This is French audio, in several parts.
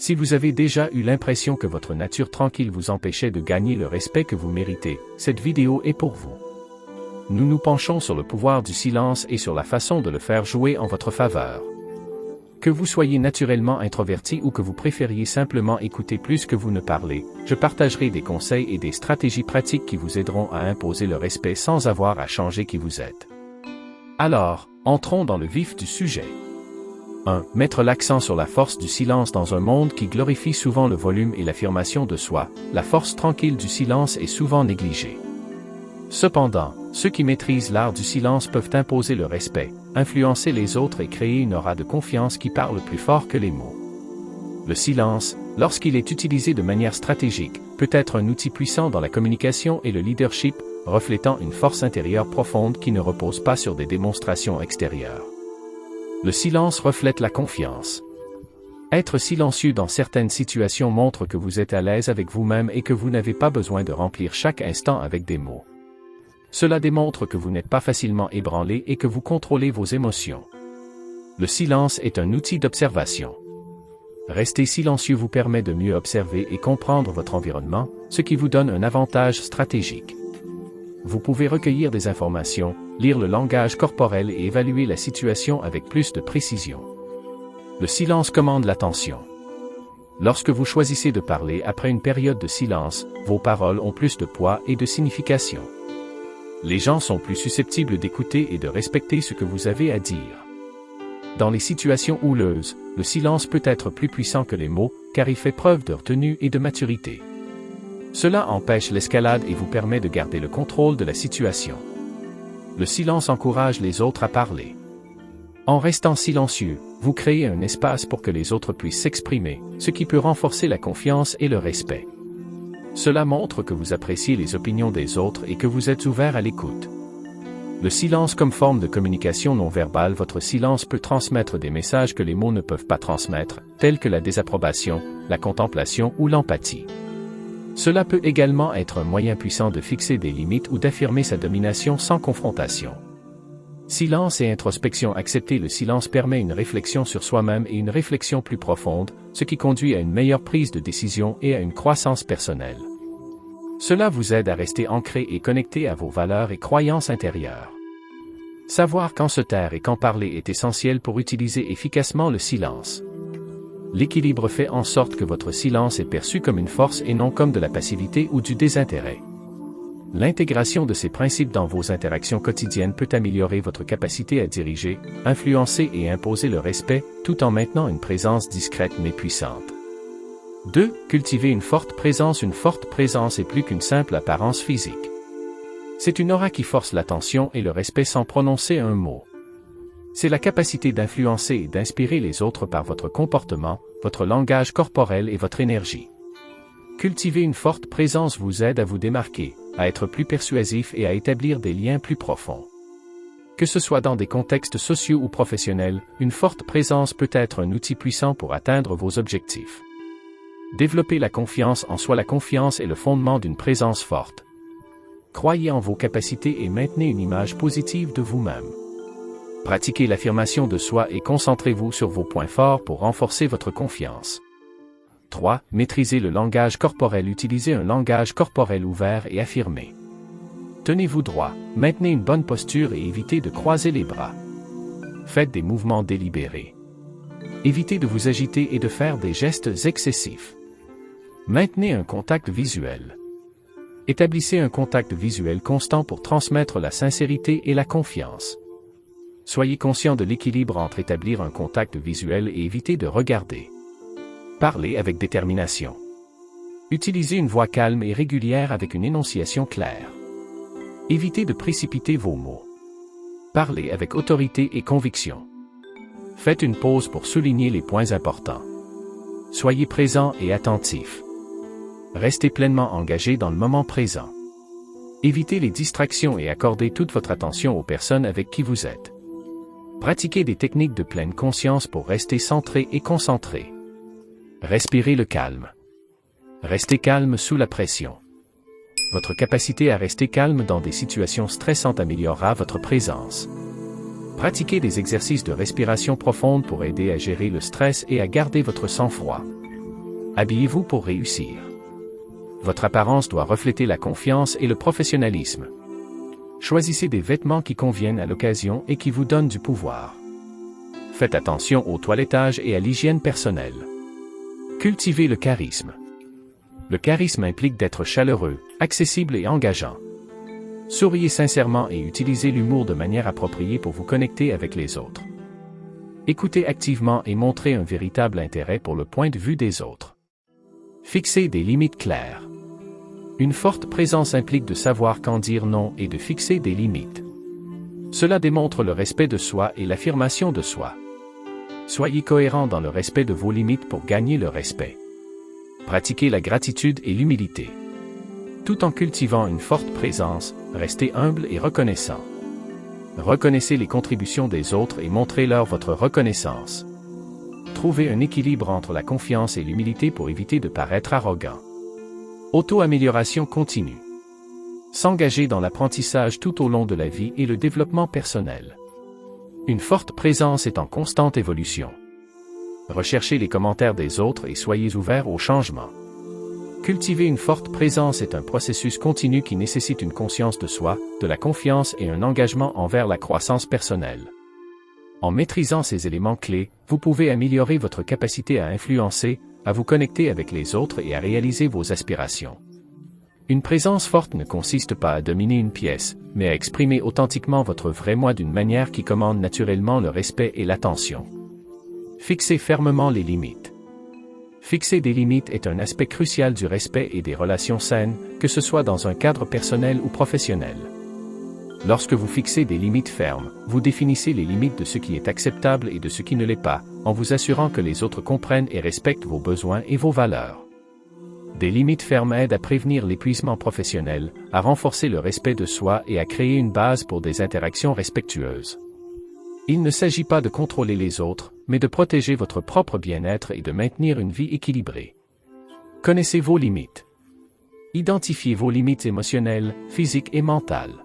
Si vous avez déjà eu l'impression que votre nature tranquille vous empêchait de gagner le respect que vous méritez, cette vidéo est pour vous. Nous nous penchons sur le pouvoir du silence et sur la façon de le faire jouer en votre faveur. Que vous soyez naturellement introverti ou que vous préfériez simplement écouter plus que vous ne parlez, je partagerai des conseils et des stratégies pratiques qui vous aideront à imposer le respect sans avoir à changer qui vous êtes. Alors, entrons dans le vif du sujet. 1. Mettre l'accent sur la force du silence dans un monde qui glorifie souvent le volume et l'affirmation de soi, la force tranquille du silence est souvent négligée. Cependant, ceux qui maîtrisent l'art du silence peuvent imposer le respect, influencer les autres et créer une aura de confiance qui parle plus fort que les mots. Le silence, lorsqu'il est utilisé de manière stratégique, peut être un outil puissant dans la communication et le leadership, reflétant une force intérieure profonde qui ne repose pas sur des démonstrations extérieures. Le silence reflète la confiance. Être silencieux dans certaines situations montre que vous êtes à l'aise avec vous-même et que vous n'avez pas besoin de remplir chaque instant avec des mots. Cela démontre que vous n'êtes pas facilement ébranlé et que vous contrôlez vos émotions. Le silence est un outil d'observation. Rester silencieux vous permet de mieux observer et comprendre votre environnement, ce qui vous donne un avantage stratégique. Vous pouvez recueillir des informations, lire le langage corporel et évaluer la situation avec plus de précision. Le silence commande l'attention. Lorsque vous choisissez de parler après une période de silence, vos paroles ont plus de poids et de signification. Les gens sont plus susceptibles d'écouter et de respecter ce que vous avez à dire. Dans les situations houleuses, le silence peut être plus puissant que les mots, car il fait preuve de retenue et de maturité. Cela empêche l'escalade et vous permet de garder le contrôle de la situation. Le silence encourage les autres à parler. En restant silencieux, vous créez un espace pour que les autres puissent s'exprimer, ce qui peut renforcer la confiance et le respect. Cela montre que vous appréciez les opinions des autres et que vous êtes ouvert à l'écoute. Le silence comme forme de communication non verbale. Votre silence peut transmettre des messages que les mots ne peuvent pas transmettre, tels que la désapprobation, la contemplation ou l'empathie. Cela peut également être un moyen puissant de fixer des limites ou d'affirmer sa domination sans confrontation. Silence et introspection. Accepter le silence permet une réflexion sur soi-même et une réflexion plus profonde, ce qui conduit à une meilleure prise de décision et à une croissance personnelle. Cela vous aide à rester ancré et connecté à vos valeurs et croyances intérieures. Savoir quand se taire et quand parler est essentiel pour utiliser efficacement le silence. L'équilibre fait en sorte que votre silence est perçu comme une force et non comme de la passivité ou du désintérêt. L'intégration de ces principes dans vos interactions quotidiennes peut améliorer votre capacité à diriger, influencer et imposer le respect, tout en maintenant une présence discrète mais puissante. 2. Cultiver une forte présence. Une forte présence est plus qu'une simple apparence physique. C'est une aura qui force l'attention et le respect sans prononcer un mot. C'est la capacité d'influencer et d'inspirer les autres par votre comportement, votre langage corporel et votre énergie. Cultiver une forte présence vous aide à vous démarquer, à être plus persuasif et à établir des liens plus profonds. Que ce soit dans des contextes sociaux ou professionnels, une forte présence peut être un outil puissant pour atteindre vos objectifs. Développer la confiance en soi. La confiance est le fondement d'une présence forte. Croyez en vos capacités et maintenez une image positive de vous-même. Pratiquez l'affirmation de soi et concentrez-vous sur vos points forts pour renforcer votre confiance. 3. Maîtrisez le langage corporel. Utilisez un langage corporel ouvert et affirmé. Tenez-vous droit, maintenez une bonne posture et évitez de croiser les bras. Faites des mouvements délibérés. Évitez de vous agiter et de faire des gestes excessifs. Maintenez un contact visuel. Établissez un contact visuel constant pour transmettre la sincérité et la confiance. Soyez conscient de l'équilibre entre établir un contact visuel et éviter de regarder. Parlez avec détermination. Utilisez une voix calme et régulière avec une énonciation claire. Évitez de précipiter vos mots. Parlez avec autorité et conviction. Faites une pause pour souligner les points importants. Soyez présent et attentif. Restez pleinement engagé dans le moment présent. Évitez les distractions et accordez toute votre attention aux personnes avec qui vous êtes. Pratiquez des techniques de pleine conscience pour rester centré et concentré. Respirez le calme. Restez calme sous la pression. Votre capacité à rester calme dans des situations stressantes améliorera votre présence. Pratiquez des exercices de respiration profonde pour aider à gérer le stress et à garder votre sang-froid. Habillez-vous pour réussir. Votre apparence doit refléter la confiance et le professionnalisme. Choisissez des vêtements qui conviennent à l'occasion et qui vous donnent du pouvoir. Faites attention au toilettage et à l'hygiène personnelle. Cultivez le charisme. Le charisme implique d'être chaleureux, accessible et engageant. Souriez sincèrement et utilisez l'humour de manière appropriée pour vous connecter avec les autres. Écoutez activement et montrez un véritable intérêt pour le point de vue des autres. Fixez des limites claires. Une forte présence implique de savoir quand dire non et de fixer des limites. Cela démontre le respect de soi et l'affirmation de soi. Soyez cohérent dans le respect de vos limites pour gagner le respect. Pratiquez la gratitude et l'humilité. Tout en cultivant une forte présence, restez humble et reconnaissant. Reconnaissez les contributions des autres et montrez-leur votre reconnaissance. Trouvez un équilibre entre la confiance et l'humilité pour éviter de paraître arrogant. Auto-amélioration continue. S'engager dans l'apprentissage tout au long de la vie et le développement personnel. Une forte présence est en constante évolution. Recherchez les commentaires des autres et soyez ouverts au changement. Cultiver une forte présence est un processus continu qui nécessite une conscience de soi, de la confiance et un engagement envers la croissance personnelle. En maîtrisant ces éléments clés, vous pouvez améliorer votre capacité à influencer, à vous connecter avec les autres et à réaliser vos aspirations. Une présence forte ne consiste pas à dominer une pièce, mais à exprimer authentiquement votre vrai moi d'une manière qui commande naturellement le respect et l'attention. Fixez fermement les limites. Fixer des limites est un aspect crucial du respect et des relations saines, que ce soit dans un cadre personnel ou professionnel. Lorsque vous fixez des limites fermes, vous définissez les limites de ce qui est acceptable et de ce qui ne l'est pas, en vous assurant que les autres comprennent et respectent vos besoins et vos valeurs. Des limites fermes aident à prévenir l'épuisement professionnel, à renforcer le respect de soi et à créer une base pour des interactions respectueuses. Il ne s'agit pas de contrôler les autres, mais de protéger votre propre bien-être et de maintenir une vie équilibrée. Connaissez vos limites. Identifiez vos limites émotionnelles, physiques et mentales.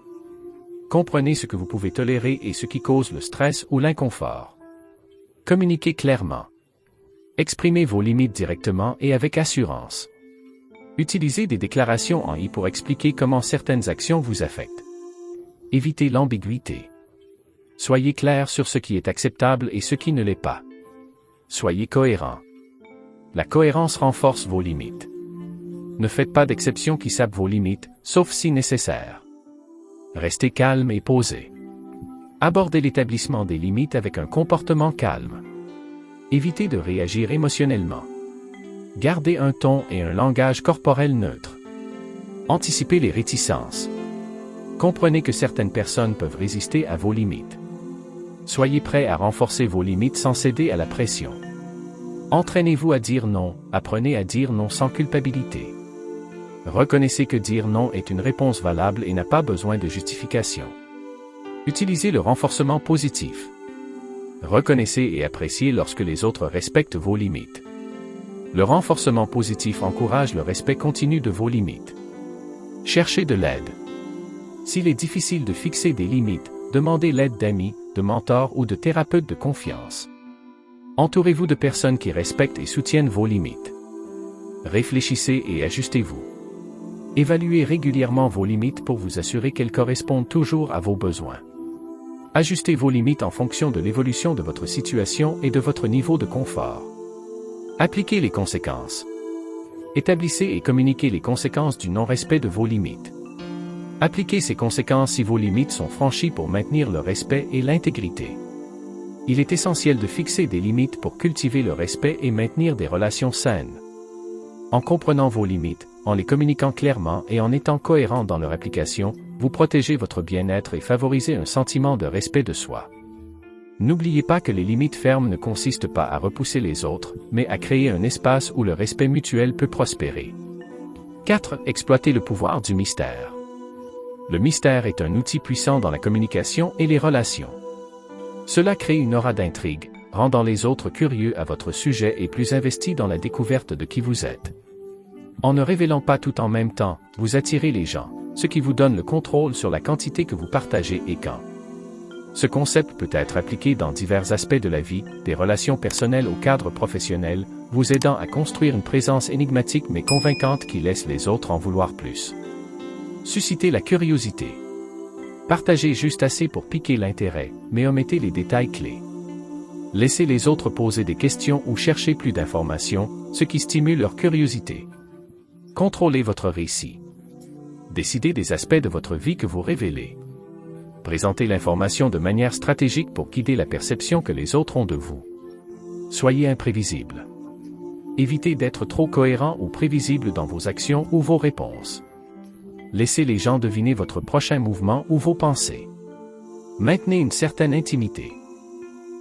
Comprenez ce que vous pouvez tolérer et ce qui cause le stress ou l'inconfort. Communiquez clairement. Exprimez vos limites directement et avec assurance. Utilisez des déclarations en I pour expliquer comment certaines actions vous affectent. Évitez l'ambiguïté. Soyez clair sur ce qui est acceptable et ce qui ne l'est pas. Soyez cohérent. La cohérence renforce vos limites. Ne faites pas d'exceptions qui sapent vos limites, sauf si nécessaire. Restez calme et posé. Abordez l'établissement des limites avec un comportement calme. Évitez de réagir émotionnellement. Gardez un ton et un langage corporel neutre. Anticipez les réticences. Comprenez que certaines personnes peuvent résister à vos limites. Soyez prêt à renforcer vos limites sans céder à la pression. Entraînez-vous à dire non, apprenez à dire non sans culpabilité. Reconnaissez que dire non est une réponse valable et n'a pas besoin de justification. Utilisez le renforcement positif. Reconnaissez et appréciez lorsque les autres respectent vos limites. Le renforcement positif encourage le respect continu de vos limites. Cherchez de l'aide. S'il est difficile de fixer des limites, demandez l'aide d'amis, de mentors ou de thérapeutes de confiance. Entourez-vous de personnes qui respectent et soutiennent vos limites. Réfléchissez et ajustez-vous. Évaluez régulièrement vos limites pour vous assurer qu'elles correspondent toujours à vos besoins. Ajustez vos limites en fonction de l'évolution de votre situation et de votre niveau de confort. Appliquez les conséquences. Établissez et communiquez les conséquences du non-respect de vos limites. Appliquez ces conséquences si vos limites sont franchies pour maintenir le respect et l'intégrité. Il est essentiel de fixer des limites pour cultiver le respect et maintenir des relations saines. En comprenant vos limites, en les communiquant clairement et en étant cohérent dans leur application, vous protégez votre bien-être et favorisez un sentiment de respect de soi. N'oubliez pas que les limites fermes ne consistent pas à repousser les autres, mais à créer un espace où le respect mutuel peut prospérer. 4. Exploitez le pouvoir du mystère. Le mystère est un outil puissant dans la communication et les relations. Cela crée une aura d'intrigue, rendant les autres curieux à votre sujet et plus investis dans la découverte de qui vous êtes. En ne révélant pas tout en même temps, vous attirez les gens, ce qui vous donne le contrôle sur la quantité que vous partagez et quand. Ce concept peut être appliqué dans divers aspects de la vie, des relations personnelles au cadre professionnel, vous aidant à construire une présence énigmatique mais convaincante qui laisse les autres en vouloir plus. Suscitez la curiosité. Partagez juste assez pour piquer l'intérêt, mais omettez les détails clés. Laissez les autres poser des questions ou chercher plus d'informations, ce qui stimule leur curiosité. Contrôlez votre récit. Décidez des aspects de votre vie que vous révélez. Présentez l'information de manière stratégique pour guider la perception que les autres ont de vous. Soyez imprévisible. Évitez d'être trop cohérent ou prévisible dans vos actions ou vos réponses. Laissez les gens deviner votre prochain mouvement ou vos pensées. Maintenez une certaine intimité.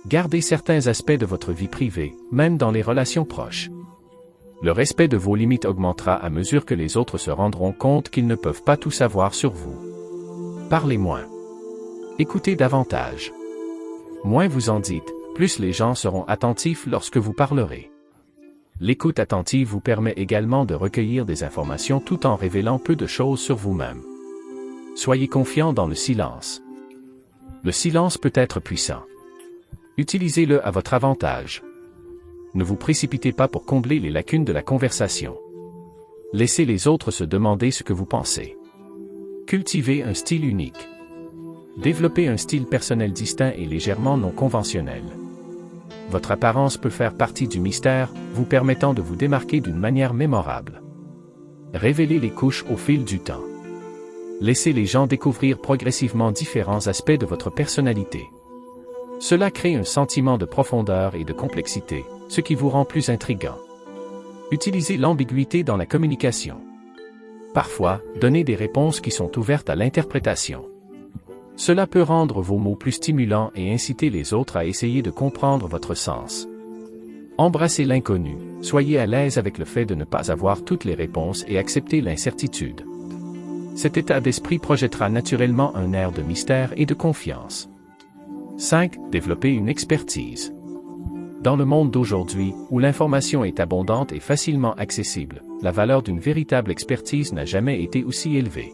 Gardez certains aspects de votre vie privée, même dans les relations proches. Le respect de vos limites augmentera à mesure que les autres se rendront compte qu'ils ne peuvent pas tout savoir sur vous. Parlez moins. Écoutez davantage. Moins vous en dites, plus les gens seront attentifs lorsque vous parlerez. L'écoute attentive vous permet également de recueillir des informations tout en révélant peu de choses sur vous-même. Soyez confiant dans le silence. Le silence peut être puissant. Utilisez-le à votre avantage. Ne vous précipitez pas pour combler les lacunes de la conversation. Laissez les autres se demander ce que vous pensez. Cultivez un style unique. Développez un style personnel distinct et légèrement non conventionnel. Votre apparence peut faire partie du mystère, vous permettant de vous démarquer d'une manière mémorable. Révélez les couches au fil du temps. Laissez les gens découvrir progressivement différents aspects de votre personnalité. Cela crée un sentiment de profondeur et de complexité, ce qui vous rend plus intriguant. Utilisez l'ambiguïté dans la communication. Parfois, donnez des réponses qui sont ouvertes à l'interprétation. Cela peut rendre vos mots plus stimulants et inciter les autres à essayer de comprendre votre sens. Embrassez l'inconnu, soyez à l'aise avec le fait de ne pas avoir toutes les réponses et acceptez l'incertitude. Cet état d'esprit projettera naturellement un air de mystère et de confiance. 5. Développer une expertise. Dans le monde d'aujourd'hui, où l'information est abondante et facilement accessible, la valeur d'une véritable expertise n'a jamais été aussi élevée.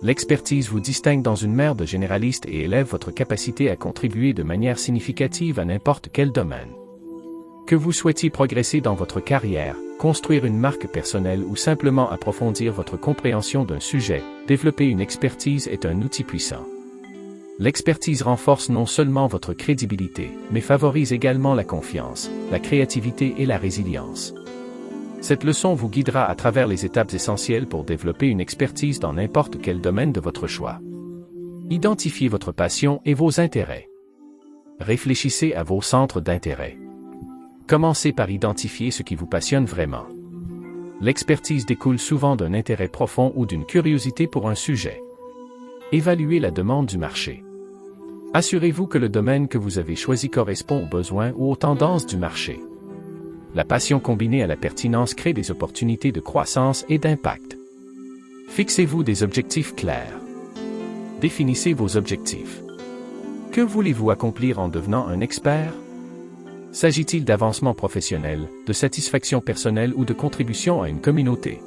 L'expertise vous distingue dans une mer de généralistes et élève votre capacité à contribuer de manière significative à n'importe quel domaine. Que vous souhaitiez progresser dans votre carrière, construire une marque personnelle ou simplement approfondir votre compréhension d'un sujet, développer une expertise est un outil puissant. L'expertise renforce non seulement votre crédibilité, mais favorise également la confiance, la créativité et la résilience. Cette leçon vous guidera à travers les étapes essentielles pour développer une expertise dans n'importe quel domaine de votre choix. Identifiez votre passion et vos intérêts. Réfléchissez à vos centres d'intérêt. Commencez par identifier ce qui vous passionne vraiment. L'expertise découle souvent d'un intérêt profond ou d'une curiosité pour un sujet. Évaluez la demande du marché. Assurez-vous que le domaine que vous avez choisi correspond aux besoins ou aux tendances du marché. La passion combinée à la pertinence crée des opportunités de croissance et d'impact. Fixez-vous des objectifs clairs. Définissez vos objectifs. Que voulez-vous accomplir en devenant un expert? S'agit-il d'avancement professionnel, de satisfaction personnelle ou de contribution à une communauté?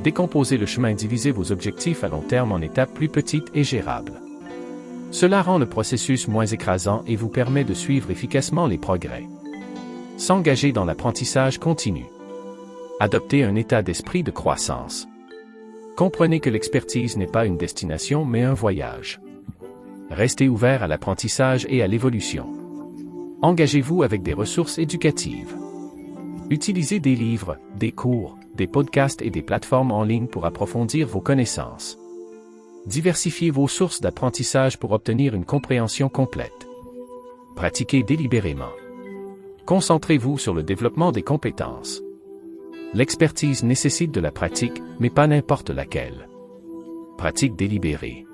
Décomposez le chemin, divisez vos objectifs à long terme en étapes plus petites et gérables. Cela rend le processus moins écrasant et vous permet de suivre efficacement les progrès. S'engager dans l'apprentissage continu. Adoptez un état d'esprit de croissance. Comprenez que l'expertise n'est pas une destination mais un voyage. Restez ouvert à l'apprentissage et à l'évolution. Engagez-vous avec des ressources éducatives. Utilisez des livres, des cours, des podcasts et des plateformes en ligne pour approfondir vos connaissances. Diversifiez vos sources d'apprentissage pour obtenir une compréhension complète. Pratiquez délibérément. Concentrez-vous sur le développement des compétences. L'expertise nécessite de la pratique, mais pas n'importe laquelle. Pratique délibérée.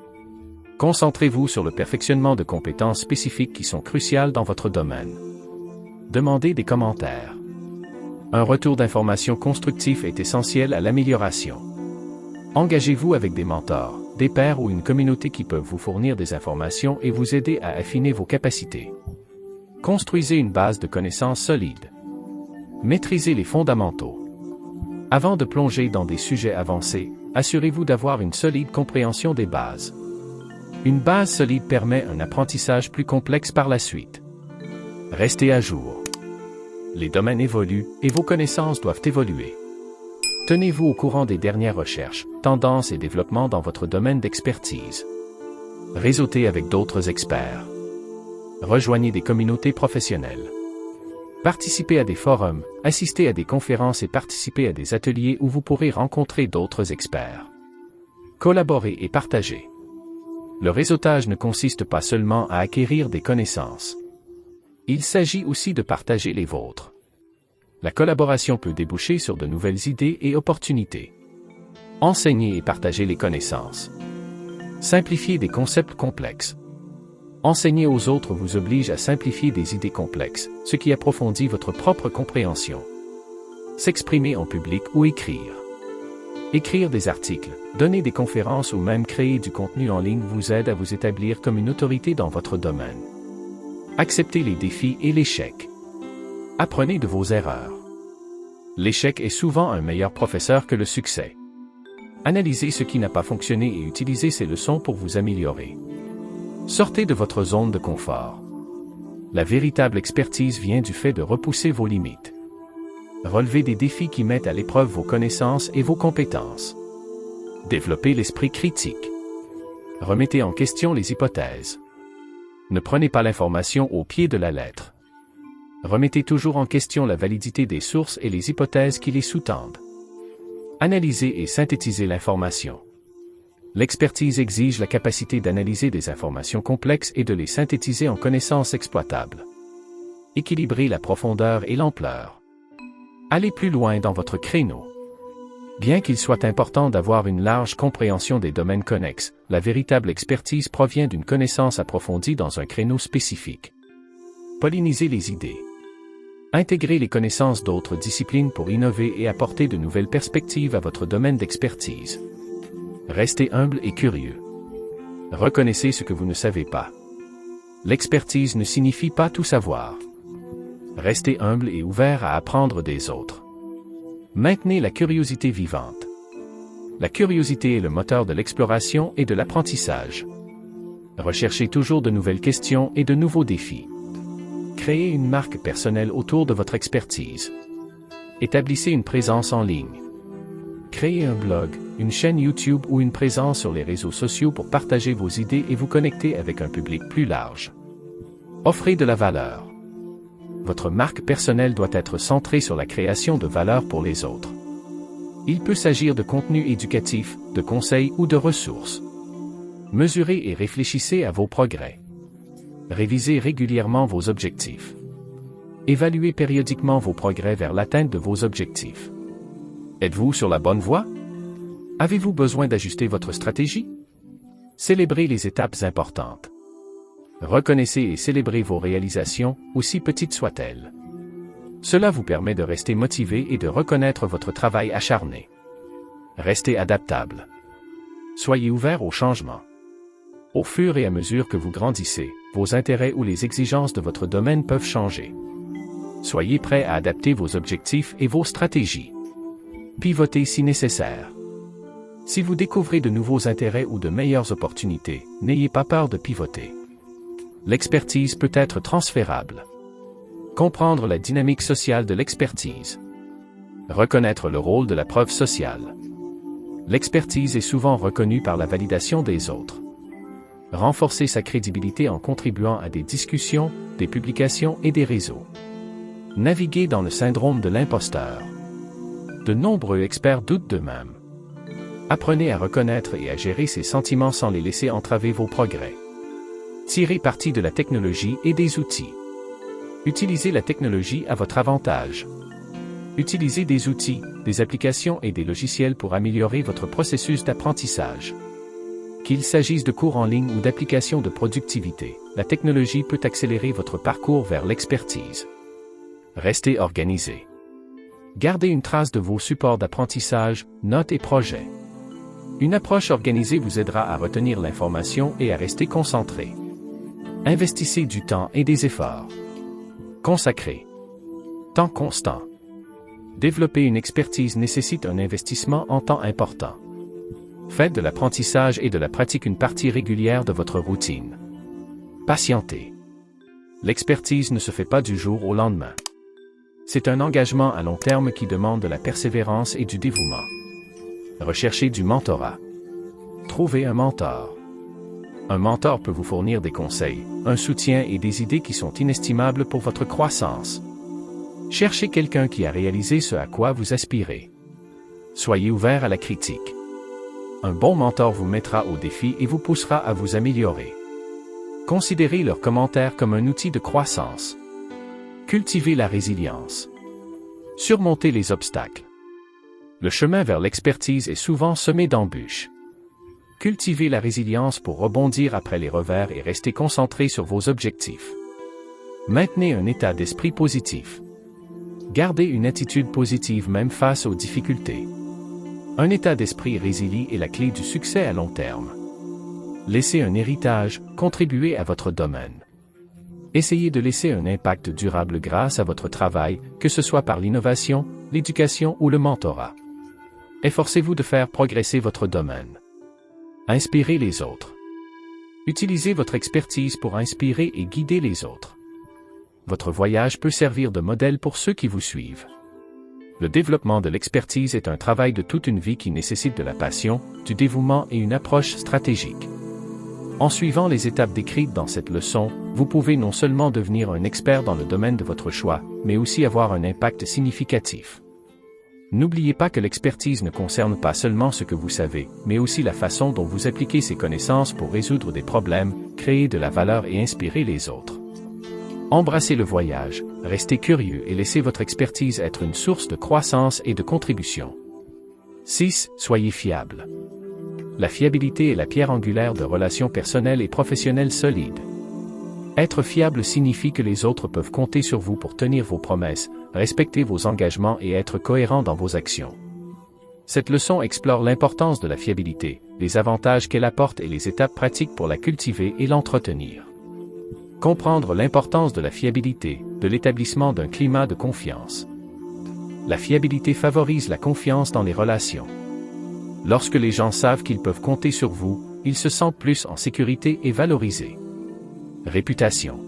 Concentrez-vous sur le perfectionnement de compétences spécifiques qui sont cruciales dans votre domaine. Demandez des commentaires. Un retour d'information constructif est essentiel à l'amélioration. Engagez-vous avec des mentors, des pairs ou une communauté qui peuvent vous fournir des informations et vous aider à affiner vos capacités. Construisez une base de connaissances solide. Maîtrisez les fondamentaux. Avant de plonger dans des sujets avancés, assurez-vous d'avoir une solide compréhension des bases. Une base solide permet un apprentissage plus complexe par la suite. Restez à jour. Les domaines évoluent et vos connaissances doivent évoluer. Tenez-vous au courant des dernières recherches, tendances et développements dans votre domaine d'expertise. Réseautez avec d'autres experts. Rejoignez des communautés professionnelles. Participez à des forums, assistez à des conférences et participez à des ateliers où vous pourrez rencontrer d'autres experts. Collaborez et partagez. Le réseautage ne consiste pas seulement à acquérir des connaissances. Il s'agit aussi de partager les vôtres. La collaboration peut déboucher sur de nouvelles idées et opportunités. Enseignez et partagez les connaissances. Simplifiez des concepts complexes. Enseigner aux autres vous oblige à simplifier des idées complexes, ce qui approfondit votre propre compréhension. S'exprimer en public ou écrire. Écrire des articles, donner des conférences ou même créer du contenu en ligne vous aide à vous établir comme une autorité dans votre domaine. Acceptez les défis et l'échec. Apprenez de vos erreurs. L'échec est souvent un meilleur professeur que le succès. Analysez ce qui n'a pas fonctionné et utilisez ces leçons pour vous améliorer. Sortez de votre zone de confort. La véritable expertise vient du fait de repousser vos limites. Relevez des défis qui mettent à l'épreuve vos connaissances et vos compétences. Développez l'esprit critique. Remettez en question les hypothèses. Ne prenez pas l'information au pied de la lettre. Remettez toujours en question la validité des sources et les hypothèses qui les sous-tendent. Analysez et synthétisez l'information. L'expertise exige la capacité d'analyser des informations complexes et de les synthétiser en connaissances exploitables. Équilibrez la profondeur et l'ampleur. Allez plus loin dans votre créneau. Bien qu'il soit important d'avoir une large compréhension des domaines connexes, la véritable expertise provient d'une connaissance approfondie dans un créneau spécifique. Pollinisez les idées. Intégrez les connaissances d'autres disciplines pour innover et apporter de nouvelles perspectives à votre domaine d'expertise. Restez humble et curieux. Reconnaissez ce que vous ne savez pas. L'expertise ne signifie pas tout savoir. Restez humble et ouvert à apprendre des autres. Maintenez la curiosité vivante. La curiosité est le moteur de l'exploration et de l'apprentissage. Recherchez toujours de nouvelles questions et de nouveaux défis. Créez une marque personnelle autour de votre expertise. Établissez une présence en ligne. Créez un blog, une chaîne YouTube ou une présence sur les réseaux sociaux pour partager vos idées et vous connecter avec un public plus large. Offrez de la valeur. Votre marque personnelle doit être centrée sur la création de valeur pour les autres. Il peut s'agir de contenu éducatif, de conseils ou de ressources. Mesurez et réfléchissez à vos progrès. Révisez régulièrement vos objectifs. Évaluez périodiquement vos progrès vers l'atteinte de vos objectifs. Êtes-vous sur la bonne voie? Avez-vous besoin d'ajuster votre stratégie? Célébrez les étapes importantes. Reconnaissez et célébrez vos réalisations, aussi petites soient-elles. Cela vous permet de rester motivé et de reconnaître votre travail acharné. Restez adaptable. Soyez ouvert au changement. Au fur et à mesure que vous grandissez, vos intérêts ou les exigences de votre domaine peuvent changer. Soyez prêt à adapter vos objectifs et vos stratégies. Pivotez si nécessaire. Si vous découvrez de nouveaux intérêts ou de meilleures opportunités, n'ayez pas peur de pivoter. L'expertise peut être transférable. Comprendre la dynamique sociale de l'expertise. Reconnaître le rôle de la preuve sociale. L'expertise est souvent reconnue par la validation des autres. Renforcer sa crédibilité en contribuant à des discussions, des publications et des réseaux. Naviguer dans le syndrome de l'imposteur. De nombreux experts doutent d'eux-mêmes. Apprenez à reconnaître et à gérer ces sentiments sans les laisser entraver vos progrès. Tirez parti de la technologie et des outils. Utilisez la technologie à votre avantage. Utilisez des outils, des applications et des logiciels pour améliorer votre processus d'apprentissage. Qu'il s'agisse de cours en ligne ou d'applications de productivité, la technologie peut accélérer votre parcours vers l'expertise. Restez organisé. Gardez une trace de vos supports d'apprentissage, notes et projets. Une approche organisée vous aidera à retenir l'information et à rester concentré. Investissez du temps et des efforts. Consacrez. Temps constant. Développer une expertise nécessite un investissement en temps important. Faites de l'apprentissage et de la pratique une partie régulière de votre routine. Patientez. L'expertise ne se fait pas du jour au lendemain. C'est un engagement à long terme qui demande de la persévérance et du dévouement. Recherchez du mentorat. Trouvez un mentor. Un mentor peut vous fournir des conseils, un soutien et des idées qui sont inestimables pour votre croissance. Cherchez quelqu'un qui a réalisé ce à quoi vous aspirez. Soyez ouvert à la critique. Un bon mentor vous mettra au défi et vous poussera à vous améliorer. Considérez leurs commentaires comme un outil de croissance. Cultivez la résilience. Surmontez les obstacles. Le chemin vers l'expertise est souvent semé d'embûches. Cultivez la résilience pour rebondir après les revers et rester concentré sur vos objectifs. Maintenez un état d'esprit positif. Gardez une attitude positive même face aux difficultés. Un état d'esprit résilient est la clé du succès à long terme. Laissez un héritage, contribuez à votre domaine. Essayez de laisser un impact durable grâce à votre travail, que ce soit par l'innovation, l'éducation ou le mentorat. Efforcez-vous de faire progresser votre domaine. Inspirez les autres. Utilisez votre expertise pour inspirer et guider les autres. Votre voyage peut servir de modèle pour ceux qui vous suivent. Le développement de l'expertise est un travail de toute une vie qui nécessite de la passion, du dévouement et une approche stratégique. En suivant les étapes décrites dans cette leçon, vous pouvez non seulement devenir un expert dans le domaine de votre choix, mais aussi avoir un impact significatif. N'oubliez pas que l'expertise ne concerne pas seulement ce que vous savez, mais aussi la façon dont vous appliquez ces connaissances pour résoudre des problèmes, créer de la valeur et inspirer les autres. Embrassez le voyage, restez curieux et laissez votre expertise être une source de croissance et de contribution. 6. Soyez fiable. La fiabilité est la pierre angulaire de relations personnelles et professionnelles solides. Être fiable signifie que les autres peuvent compter sur vous pour tenir vos promesses, respecter vos engagements et être cohérent dans vos actions. Cette leçon explore l'importance de la fiabilité, les avantages qu'elle apporte et les étapes pratiques pour la cultiver et l'entretenir. Comprendre l'importance de la fiabilité, de l'établissement d'un climat de confiance. La fiabilité favorise la confiance dans les relations. Lorsque les gens savent qu'ils peuvent compter sur vous, ils se sentent plus en sécurité et valorisés. Réputation.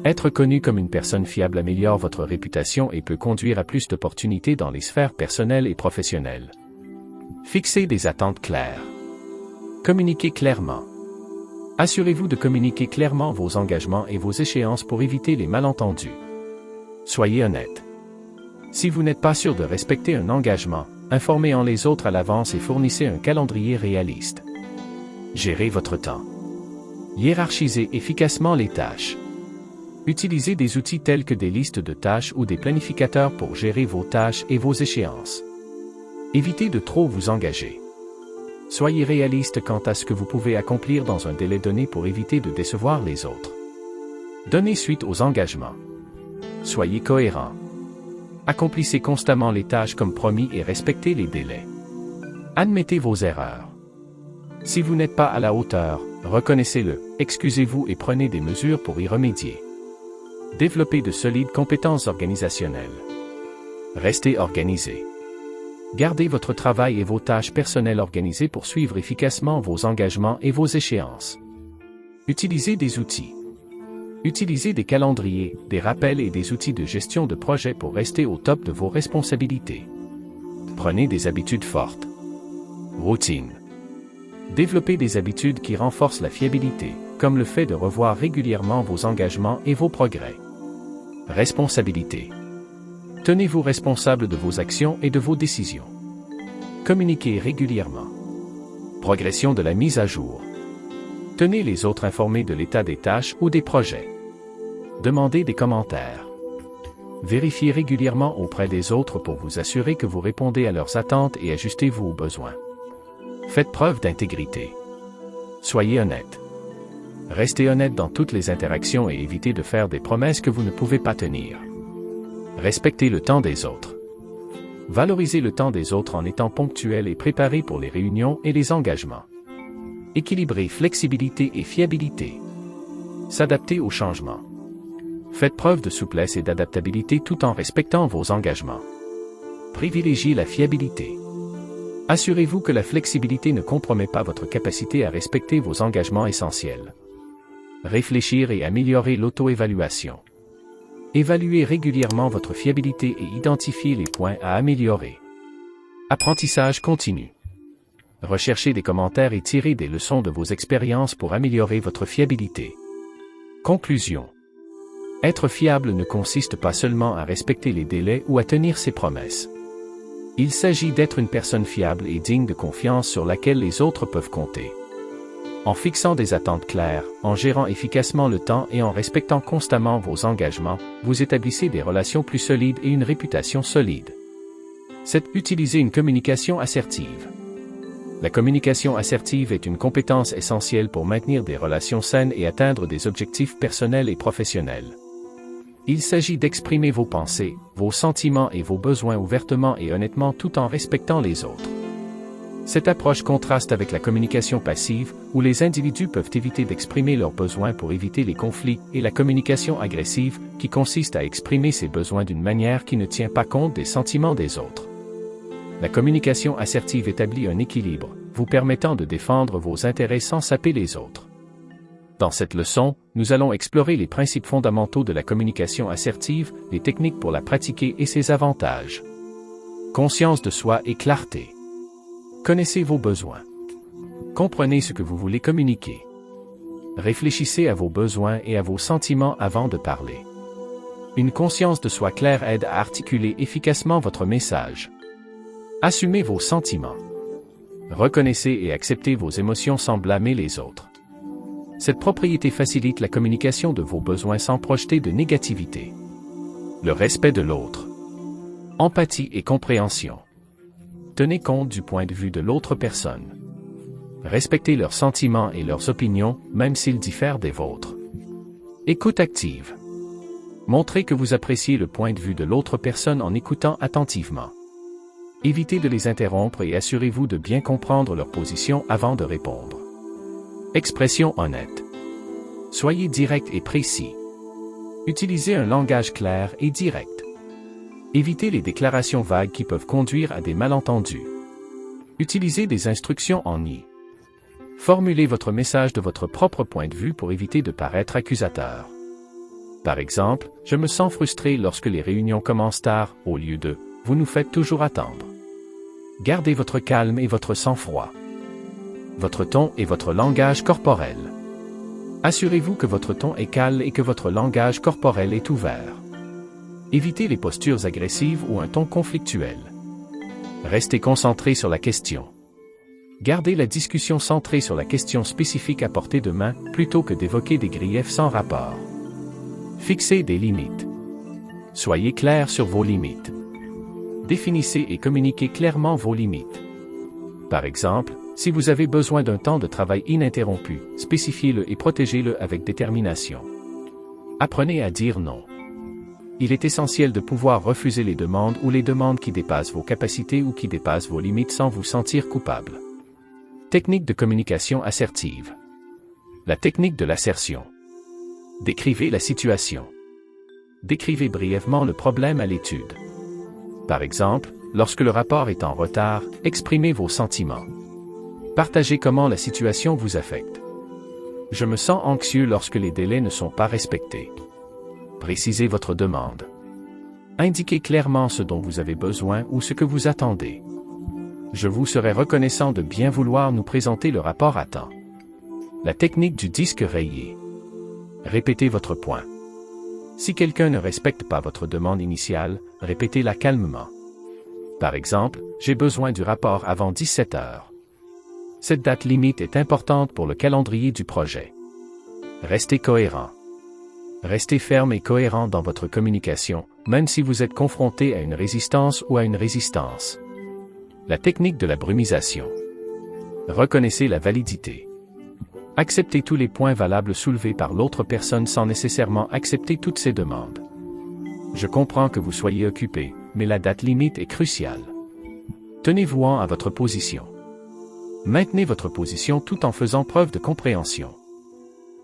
Être connu comme une personne fiable améliore votre réputation et peut conduire à plus d'opportunités dans les sphères personnelles et professionnelles. Fixez des attentes claires. Communiquez clairement. Assurez-vous de communiquer clairement vos engagements et vos échéances pour éviter les malentendus. Soyez honnête. Si vous n'êtes pas sûr de respecter un engagement, informez-en les autres à l'avance et fournissez un calendrier réaliste. Gérez votre temps. Hiérarchisez efficacement les tâches. Utilisez des outils tels que des listes de tâches ou des planificateurs pour gérer vos tâches et vos échéances. Évitez de trop vous engager. Soyez réaliste quant à ce que vous pouvez accomplir dans un délai donné pour éviter de décevoir les autres. Donnez suite aux engagements. Soyez cohérent. Accomplissez constamment les tâches comme promis et respectez les délais. Admettez vos erreurs. Si vous n'êtes pas à la hauteur, reconnaissez-le, excusez-vous et prenez des mesures pour y remédier. Développez de solides compétences organisationnelles. Restez organisé. Gardez votre travail et vos tâches personnelles organisées pour suivre efficacement vos engagements et vos échéances. Utilisez des outils. Utilisez des calendriers, des rappels et des outils de gestion de projet pour rester au top de vos responsabilités. Prenez des habitudes fortes. Routine. Développez des habitudes qui renforcent la fiabilité, comme le fait de revoir régulièrement vos engagements et vos progrès. Responsabilité. Tenez-vous responsable de vos actions et de vos décisions. Communiquez régulièrement. Progression de la mise à jour. Tenez les autres informés de l'état des tâches ou des projets. Demandez des commentaires. Vérifiez régulièrement auprès des autres pour vous assurer que vous répondez à leurs attentes et ajustez-vous aux besoins. Faites preuve d'intégrité. Soyez honnête. Restez honnête dans toutes les interactions et évitez de faire des promesses que vous ne pouvez pas tenir. Respectez le temps des autres. Valorisez le temps des autres en étant ponctuel et préparé pour les réunions et les engagements. Équilibrez flexibilité et fiabilité. S'adapter aux changements. Faites preuve de souplesse et d'adaptabilité tout en respectant vos engagements. Privilégiez la fiabilité. Assurez-vous que la flexibilité ne compromet pas votre capacité à respecter vos engagements essentiels. Réfléchir et améliorer l'auto-évaluation. Évaluez régulièrement votre fiabilité et identifiez les points à améliorer. Apprentissage continu. Recherchez des commentaires et tirez des leçons de vos expériences pour améliorer votre fiabilité. Conclusion. Être fiable ne consiste pas seulement à respecter les délais ou à tenir ses promesses. Il s'agit d'être une personne fiable et digne de confiance sur laquelle les autres peuvent compter. En fixant des attentes claires, en gérant efficacement le temps et en respectant constamment vos engagements, vous établissez des relations plus solides et une réputation solide. 7. Utilisez une communication assertive. La communication assertive est une compétence essentielle pour maintenir des relations saines et atteindre des objectifs personnels et professionnels. Il s'agit d'exprimer vos pensées, vos sentiments et vos besoins ouvertement et honnêtement tout en respectant les autres. Cette approche contraste avec la communication passive, où les individus peuvent éviter d'exprimer leurs besoins pour éviter les conflits, et la communication agressive, qui consiste à exprimer ses besoins d'une manière qui ne tient pas compte des sentiments des autres. La communication assertive établit un équilibre, vous permettant de défendre vos intérêts sans saper les autres. Dans cette leçon, nous allons explorer les principes fondamentaux de la communication assertive, les techniques pour la pratiquer et ses avantages. Conscience de soi et clarté. Connaissez vos besoins. Comprenez ce que vous voulez communiquer. Réfléchissez à vos besoins et à vos sentiments avant de parler. Une conscience de soi claire aide à articuler efficacement votre message. Assumez vos sentiments. Reconnaissez et acceptez vos émotions sans blâmer les autres. Cette propriété facilite la communication de vos besoins sans projeter de négativité. Le respect de l'autre. Empathie et compréhension. Tenez compte du point de vue de l'autre personne. Respectez leurs sentiments et leurs opinions, même s'ils diffèrent des vôtres. Écoute active. Montrez que vous appréciez le point de vue de l'autre personne en écoutant attentivement. Évitez de les interrompre et assurez-vous de bien comprendre leur position avant de répondre. Expression honnête. Soyez direct et précis. Utilisez un langage clair et direct. Évitez les déclarations vagues qui peuvent conduire à des malentendus. Utilisez des instructions en I. Formulez votre message de votre propre point de vue pour éviter de paraître accusateur. Par exemple, je me sens frustré lorsque les réunions commencent tard, au lieu de « vous nous faites toujours attendre ». Gardez votre calme et votre sang-froid. Votre ton et votre langage corporel. Assurez-vous que votre ton est calme et que votre langage corporel est ouvert. Évitez les postures agressives ou un ton conflictuel. Restez concentré sur la question. Gardez la discussion centrée sur la question spécifique à portée de main, plutôt que d'évoquer des griefs sans rapport. Fixez des limites. Soyez clair sur vos limites. Définissez et communiquez clairement vos limites. Par exemple, si vous avez besoin d'un temps de travail ininterrompu, spécifiez-le et protégez-le avec détermination. Apprenez à dire non. Il est essentiel de pouvoir refuser les demandes ou les demandes qui dépassent vos capacités ou qui dépassent vos limites sans vous sentir coupable. Technique de communication assertive. La technique de l'assertion. Décrivez la situation. Décrivez brièvement le problème à l'étude. Par exemple, lorsque le rapport est en retard, exprimez vos sentiments. Partagez comment la situation vous affecte. Je me sens anxieux lorsque les délais ne sont pas respectés. Précisez votre demande. Indiquez clairement ce dont vous avez besoin ou ce que vous attendez. Je vous serai reconnaissant de bien vouloir nous présenter le rapport à temps. La technique du disque rayé. Répétez votre point. Si quelqu'un ne respecte pas votre demande initiale, répétez-la calmement. Par exemple, j'ai besoin du rapport avant 17 heures. Cette date limite est importante pour le calendrier du projet. Restez cohérent. Restez ferme et cohérent dans votre communication, même si vous êtes confronté à une résistance ou à une résistance. La technique de la brumisation. Reconnaissez la validité. Acceptez tous les points valables soulevés par l'autre personne sans nécessairement accepter toutes ses demandes. Je comprends que vous soyez occupé, mais la date limite est cruciale. Tenez-vous-en à votre position. Maintenez votre position tout en faisant preuve de compréhension.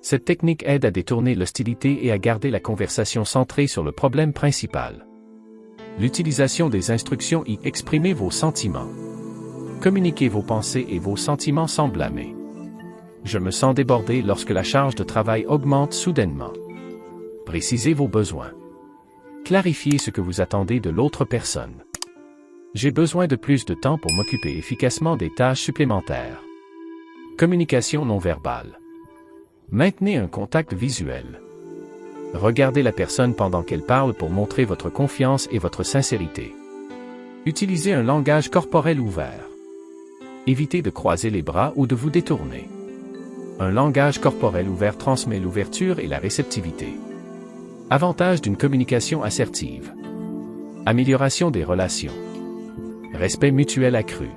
Cette technique aide à détourner l'hostilité et à garder la conversation centrée sur le problème principal. L'utilisation des instructions y exprimez vos sentiments. Communiquez vos pensées et vos sentiments sans blâmer. Je me sens débordé lorsque la charge de travail augmente soudainement. Précisez vos besoins. Clarifiez ce que vous attendez de l'autre personne. J'ai besoin de plus de temps pour m'occuper efficacement des tâches supplémentaires. Communication non verbale. Maintenez un contact visuel. Regardez la personne pendant qu'elle parle pour montrer votre confiance et votre sincérité. Utilisez un langage corporel ouvert. Évitez de croiser les bras ou de vous détourner. Un langage corporel ouvert transmet l'ouverture et la réceptivité. Avantage d'une communication assertive. Amélioration des relations. Respect mutuel accru.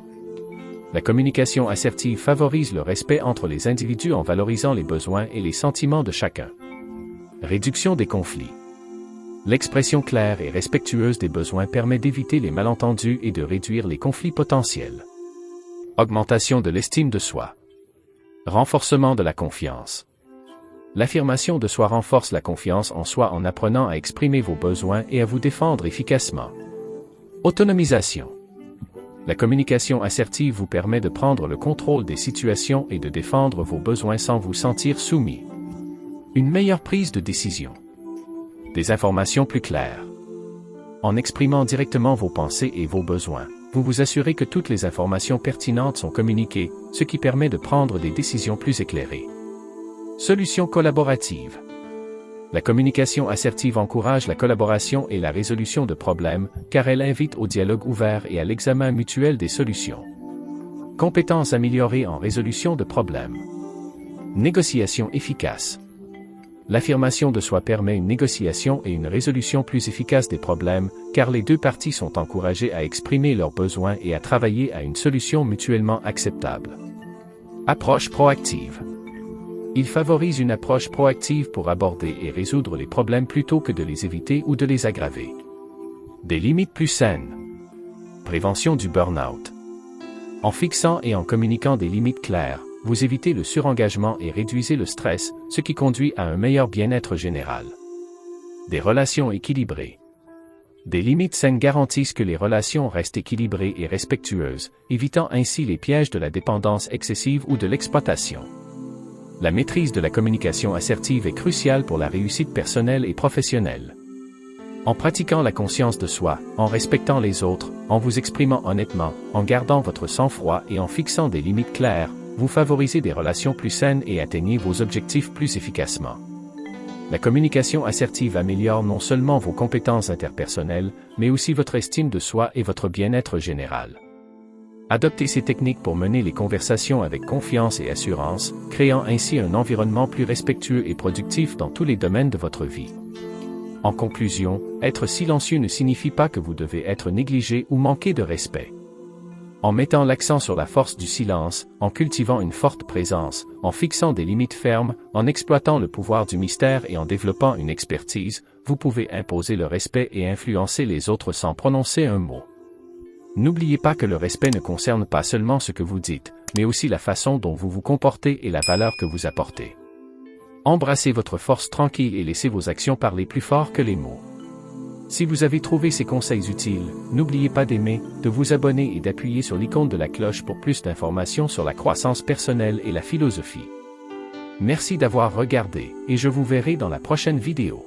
La communication assertive favorise le respect entre les individus en valorisant les besoins et les sentiments de chacun. Réduction des conflits. L'expression claire et respectueuse des besoins permet d'éviter les malentendus et de réduire les conflits potentiels. Augmentation de l'estime de soi. Renforcement de la confiance. L'affirmation de soi renforce la confiance en soi en apprenant à exprimer vos besoins et à vous défendre efficacement. Autonomisation. La communication assertive vous permet de prendre le contrôle des situations et de défendre vos besoins sans vous sentir soumis. Une meilleure prise de décision. Des informations plus claires. En exprimant directement vos pensées et vos besoins, vous vous assurez que toutes les informations pertinentes sont communiquées, ce qui permet de prendre des décisions plus éclairées. Solution collaborative. La communication assertive encourage la collaboration et la résolution de problèmes, car elle invite au dialogue ouvert et à l'examen mutuel des solutions. Compétences améliorées en résolution de problèmes. Négociation efficace. L'affirmation de soi permet une négociation et une résolution plus efficace des problèmes, car les deux parties sont encouragées à exprimer leurs besoins et à travailler à une solution mutuellement acceptable. Approche proactive. Il favorise une approche proactive pour aborder et résoudre les problèmes plutôt que de les éviter ou de les aggraver. Des limites plus saines. Prévention du burn-out. En fixant et en communiquant des limites claires, vous évitez le surengagement et réduisez le stress, ce qui conduit à un meilleur bien-être général. Des relations équilibrées. Des limites saines garantissent que les relations restent équilibrées et respectueuses, évitant ainsi les pièges de la dépendance excessive ou de l'exploitation. La maîtrise de la communication assertive est cruciale pour la réussite personnelle et professionnelle. En pratiquant la conscience de soi, en respectant les autres, en vous exprimant honnêtement, en gardant votre sang-froid et en fixant des limites claires, vous favorisez des relations plus saines et atteignez vos objectifs plus efficacement. La communication assertive améliore non seulement vos compétences interpersonnelles, mais aussi votre estime de soi et votre bien-être général. Adoptez ces techniques pour mener les conversations avec confiance et assurance, créant ainsi un environnement plus respectueux et productif dans tous les domaines de votre vie. En conclusion, être silencieux ne signifie pas que vous devez être négligé ou manquer de respect. En mettant l'accent sur la force du silence, en cultivant une forte présence, en fixant des limites fermes, en exploitant le pouvoir du mystère et en développant une expertise, vous pouvez imposer le respect et influencer les autres sans prononcer un mot. N'oubliez pas que le respect ne concerne pas seulement ce que vous dites, mais aussi la façon dont vous vous comportez et la valeur que vous apportez. Embrassez votre force tranquille et laissez vos actions parler plus fort que les mots. Si vous avez trouvé ces conseils utiles, n'oubliez pas d'aimer, de vous abonner et d'appuyer sur l'icône de la cloche pour plus d'informations sur la croissance personnelle et la philosophie. Merci d'avoir regardé, et je vous verrai dans la prochaine vidéo.